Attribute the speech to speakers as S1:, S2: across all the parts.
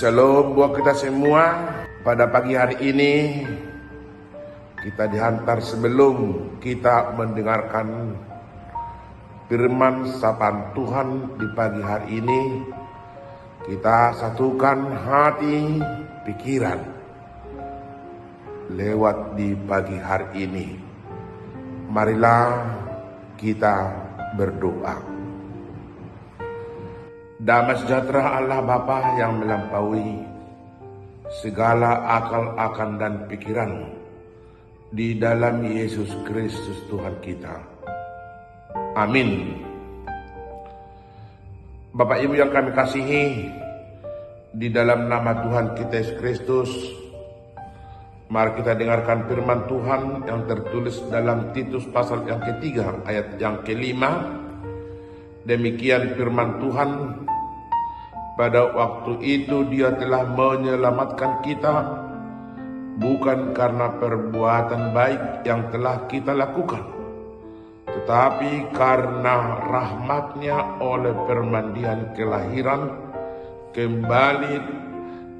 S1: Shalom buat kita semua. Pada pagi hari ini kita dihantar sebelum kita mendengarkan firman sapaan Tuhan di pagi hari ini. Kita satukan hati, pikiran lewat di pagi hari ini. Marilah kita berdoa. Damai sejahtera Allah Bapa yang melampaui segala akal-akan dan pikiran di dalam Yesus Kristus Tuhan kita. Amin. Bapak Ibu yang kami kasihi, di dalam nama Tuhan kita Yesus Kristus, mari kita dengarkan firman Tuhan yang tertulis dalam Titus pasal yang ketiga ayat yang kelima. Demikian firman Tuhan, pada waktu itu Dia telah menyelamatkan kita, bukan karena perbuatan baik yang telah kita lakukan, tetapi karena rahmat-Nya oleh permandian kelahiran kembali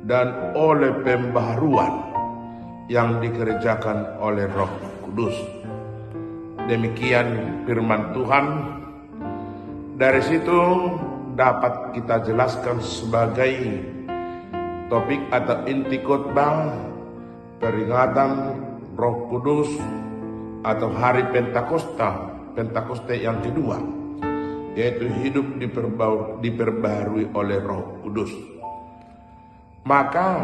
S1: dan oleh pembaharuan yang dikerjakan oleh Roh Kudus. Demikian firman Tuhan. Dari situ dapat kita jelaskan sebagai topik atau inti khotbah peringatan Roh Kudus atau hari Pentakosta yang kedua, yaitu hidup diperbaharui oleh Roh Kudus. Maka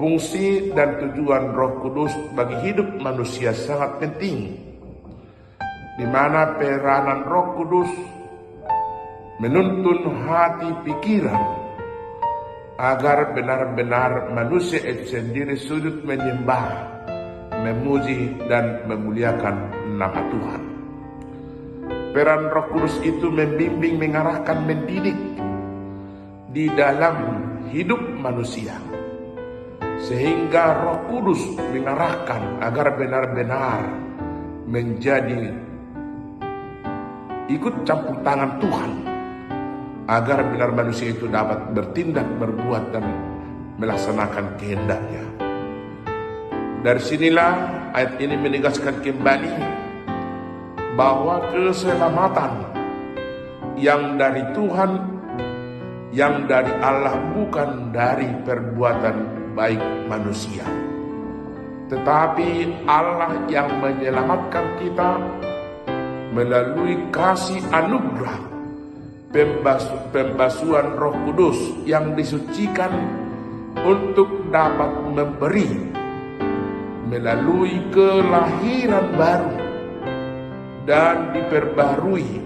S1: fungsi dan tujuan Roh Kudus bagi hidup manusia sangat penting, di mana peranan Roh Kudus menuntun hati pikiran agar benar-benar manusia itu sendiri sujud menyembah, memuji dan memuliakan nama Tuhan. Peran Roh Kudus itu membimbing, mengarahkan, mendidik di dalam hidup manusia, sehingga Roh Kudus mengarahkan agar benar-benar menjadi ikut campur tangan Tuhan, agar benar manusia itu dapat bertindak, berbuat, dan melaksanakan kehendak-Nya. Dari sinilah ayat ini menegaskan kembali bahwa keselamatan yang dari Tuhan, yang dari Allah, bukan dari perbuatan baik manusia, tetapi Allah yang menyelamatkan kita melalui kasih anugerah pembasuhan Roh Kudus yang disucikan untuk dapat memberi melalui kelahiran baru dan diperbarui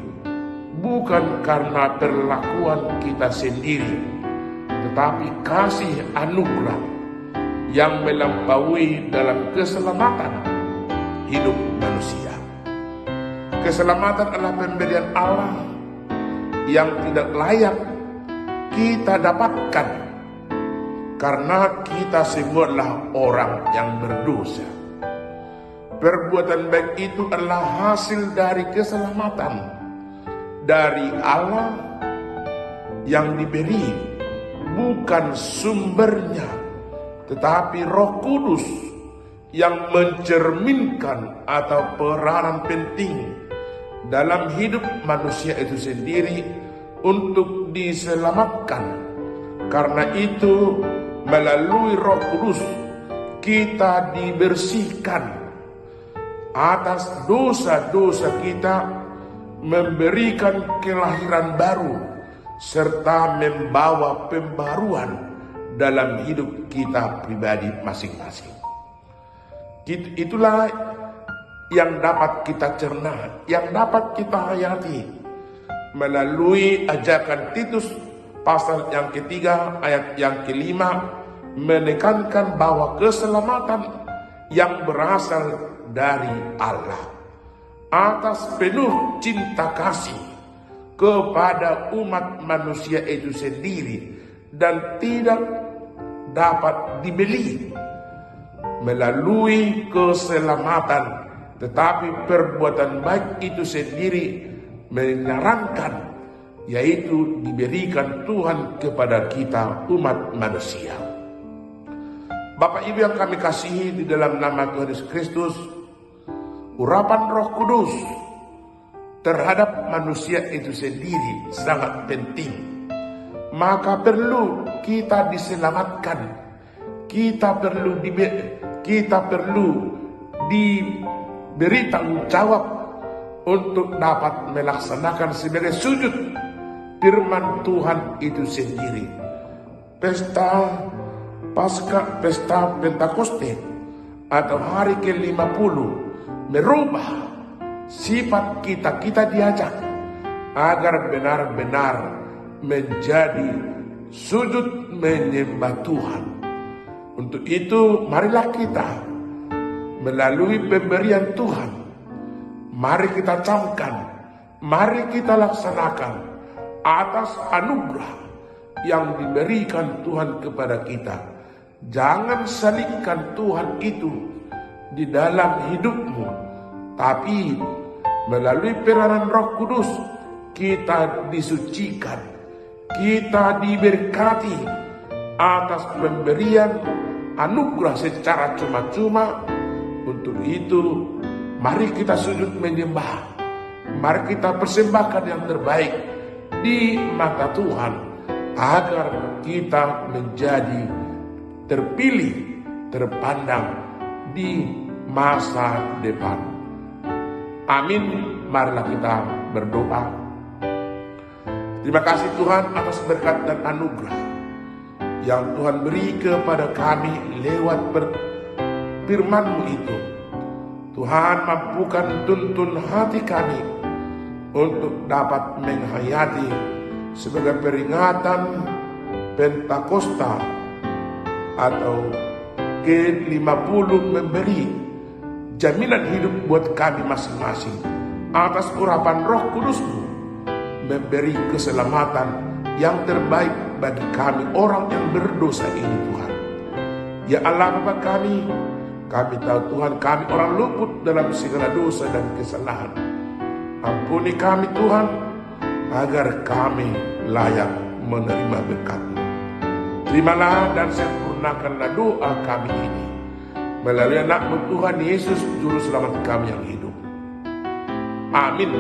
S1: bukan karena perlakuan kita sendiri, tetapi kasih anugerah yang melampaui dalam keselamatan hidup manusia. Keselamatan adalah pemberian Allah yang tidak layak kita dapatkan, karena kita semua adalah orang yang berdosa. Perbuatan baik itu adalah hasil dari keselamatan dari Allah yang diberi, bukan sumbernya, tetapi Roh Kudus yang mencerminkan atau peranan penting dalam hidup manusia itu sendiri untuk diselamatkan. Karena itu melalui Roh Kudus kita dibersihkan atas dosa-dosa kita, memberikan kelahiran baru, serta membawa pembaruan dalam hidup kita pribadi masing-masing. Itulah yang dapat kita cerna, yang dapat kita hayati melalui ajakan Titus pasal yang ketiga ayat yang kelima, menekankan bahwa keselamatan yang berasal dari Allah atas penuh cinta kasih kepada umat manusia itu sendiri, dan tidak dapat dibeli melalui keselamatan, tetapi perbuatan baik itu sendiri menyarankan yaitu diberikan Tuhan kepada kita umat manusia. Bapak Ibu yang kami kasihi, di dalam nama Tuhan Yesus Kristus, urapan Roh Kudus terhadap manusia itu sendiri sangat penting. Maka perlu kita diselamatkan, kita perlu diberi tanggung jawab untuk dapat melaksanakan sebagai sujud firman Tuhan itu sendiri. Pesta Pentakoste atau hari ke-50 merubah sifat kita diajak agar benar-benar menjadi sujud menyembah Tuhan. Untuk itu marilah kita melalui pemberian Tuhan, mari kita camkan, mari kita laksanakan atas anugerah yang diberikan Tuhan kepada kita. Jangan selingkan Tuhan itu di dalam hidupmu, tapi melalui peranan Roh Kudus kita disucikan, kita diberkati atas pemberian anugerah secara cuma-cuma. Untuk itu mari kita sujud menyembah, mari kita persembahkan yang terbaik di mata Tuhan agar kita menjadi terpilih, terpandang di masa depan. Amin. Marilah kita berdoa. Terima kasih Tuhan atas berkat dan anugerah yang Tuhan beri kepada kami lewat firman-Mu itu. Tuhan, mampukan tuntun hati kami untuk dapat menghayati sebagai peringatan Pentakosta atau ke-50 memberi jaminan hidup buat kami masing-masing atas urapan Roh Kudus-Mu, memberi keselamatan yang terbaik bagi kami orang yang berdosa ini Tuhan. Ya Allah Bapa kami tahu Tuhan kami orang luput dalam segala dosa dan kesalahan. Ampuni kami Tuhan agar kami layak menerima berkat-Mu. Terimalah dan sempurnakanlah doa kami ini melalui anak-Mu Tuhan Yesus Juru Selamat kami yang hidup. Amin.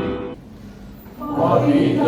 S1: Amin.